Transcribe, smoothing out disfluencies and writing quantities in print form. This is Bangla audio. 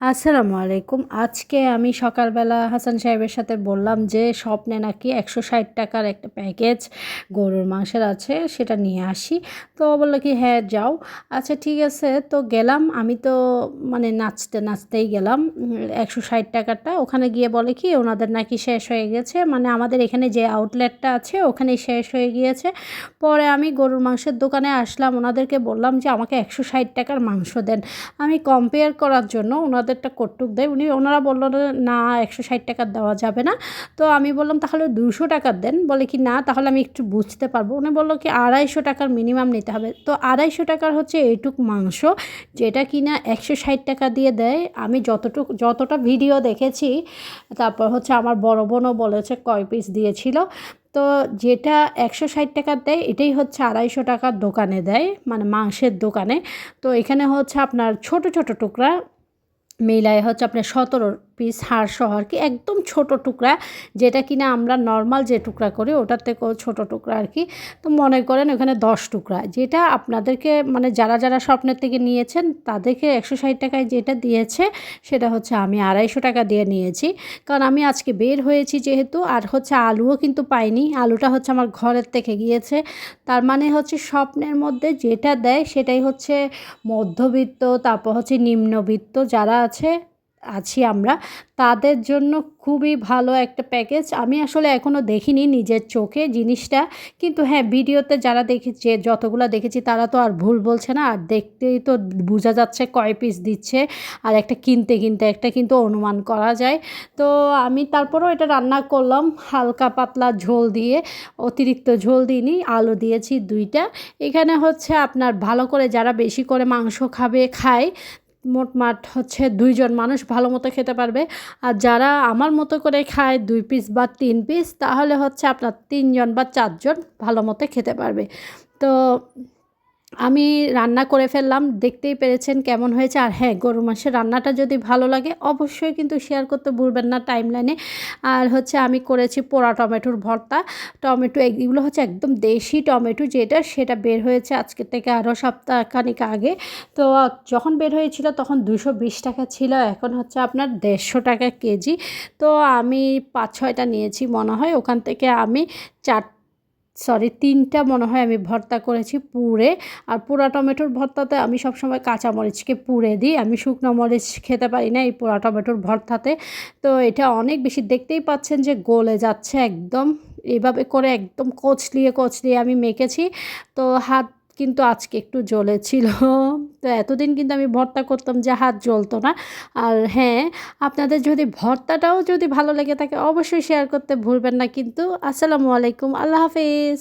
আসসালামু আলাইকুম। আজকে আমি সকালবেলা হাসান সাহেবের সাথে বললাম যে স্বপ্নে নাকি ৳১৬০ একটা প্যাকেজ গরুর মাংসের আছে, সেটা নিয়ে আসি। তো ও বলল কি, "হ্যাঁ, যাও।" আচ্ছা ঠিক আছে। তো গেলাম। আমি তো মানে নাচতে, নাচতেই গেলাম। ৳১৬০ ওখানে গিয়ে বলে কি ওনাদের নাকি শেষ হয়ে গেছে। মানে আমাদের এখানে যে আউটলেটটা আছে ওখানেই শেষ হয়ে গিয়েছে। পরে আমি গরুর মাংসের দোকানে আসলাম। ওনাদেরকে বললাম যে, "আমাকে ৳১৬০ র মাংস দেন।" আমি কম্পেয়ার করার জন্য ওনাদেরটা কটুক দেয়। ওনারা বলল যে, "না, ৳১৬০ দেওয়া যাবে না।" তো আমি বললাম, "তাহলে ৳২০০ দেন।" বলে কি, "না, তাহলে আমি একটু বুঝতে পারবো।" উনি বলল কি, ৳২৫০ মিনিমাম নিতে হবে। তো ৳২৫০ হচ্ছে এইটুক মাংস, যেটা কিনা ৳১৬০ দিয়ে দেয়। আমি যতটা ভিডিও দেখেছি, তারপর হচ্ছে আমার বড় বোনও বলেছে কয় পিস দিয়েছিল। তো যেটা ৳১৬০ দেয় এটাই হচ্ছে ৳২৫০ দোকানে দেয়, মানে মাংসের দোকানে। তো এখানে হচ্ছে আপনার ছোট, ছোট টুকরা মিলায় হচ্ছে আপনার ১৭ পিস হাড়সহ আরকি, একদম ছোট টুকরা, যেটা কিনা আমরা নরমাল যে টুকরা করি ওটার থেকেও ছোট টুকরা আরকি। তো মনে করেন ওখানে ১০ টুকরা, যেটা আপনাদেরকে মানে যারা স্বপ্নের থেকে নিয়েছেন তাদেরকে ৳১৬০ যেটা দিয়েছে সেটা হচ্ছে আমি ৳২৫০ দিয়ে নিয়েছি। কারণ আমি আজকে বের হয়েছি যেহেতু, আর হচ্ছে আলুও কিন্তু পাইনি। আলুটা হচ্ছে আমার ঘরের থেকে গিয়েছে। তার মানে হচ্ছে স্বপ্নের মধ্যে যেটা দেয় সেটাই হচ্ছে মধ্যবিত্ত, তারপর হচ্ছে নিম্নবিত্ত যারা আছি আমরা, তাদের জন্য খুবই ভালো একটা প্যাকেজ। আমি আসলে এখনও দেখিনি নিজের চোখে জিনিসটা। কিন্তু হ্যাঁ, ভিডিওতে যারা দেখেছে, যতগুলা দেখেছি তারা তো আর ভুল বলছে না। আর দেখতেই তো বোঝা যাচ্ছে কয় পিস দিচ্ছে। আর একটা কিনতে একটা কিন্তু অনুমান করা যায়। তো আমি তারপরেও এটা রান্না করলাম হালকা পাতলা ঝোল দিয়ে। অতিরিক্ত ঝোল দিইনি, আলু দিয়েছি ২ টা। এখানে হচ্ছে আপনার ভালো করে যারা বেশি করে মাংস খায়, মোটমাট হচ্ছে ২ জন মানুষ ভালোমতো খেতে পারবে। আর যারা আমার মতো করে খায় ২ পিস বা ৩ পিস, তাহলে হচ্ছে আপনার ৩ জন বা ৪ জন ভালোমতো খেতে পারবে। তো আমি রান্না করে ফেললাম। দেখতেই পেরেছেন কেমন হয়েছে। আর হ্যাঁ, গরুর মাংসের রান্নাটা যদি ভালো লাগে অবশ্যই কিন্তু শেয়ার করতে ভুলবেন না টাইমলাইনে। আর হচ্ছে আমি করেছি পোড়া টমেটোর ভর্তা। টমেটো এগুলো হচ্ছে একদম দেশি টমেটো যেটা, সেটা বের হয়েছে আজকের থেকে আরও সপ্তাহখানেক আগে। তো যখন বের হয়েছিল তখন ৳২২০ ছিল। এখন হচ্ছে আপনার ৳১৫০ কেজি। তো আমি ৫-৬ টা নিয়েছি মনে হয়। ওখান থেকে আমি ৩ টা মনে হয় আমি ভর্তা করেছি পুড়ে। আর পোড়া টমেটোর ভর্তাতে আমি সবসময় কাঁচামরিচকে পুড়ে দিই। আমি শুকনো মরিচ খেতে পারি না এই পোড়া টমেটোর ভর্তাতে। তো এটা অনেক বেশি, দেখতেই পাচ্ছেন যে গলে যাচ্ছে একদম। এভাবে করে একদম কচলিয়ে আমি মেখেছি। তো হাত কিন্তু আজকে একটু জ্বলেছিল। তো এতদিন কিন্তু আমি ভর্তা করতাম যে হাত জ্বলত না। আর হ্যাঁ, আপনাদের যদি ভর্তাটাও যদি ভালো লেগে থাকে অবশ্যই শেয়ার করতে ভুলবেন না কিন্তু। আসসালামু আলাইকুম। আল্লাহ হাফেজ।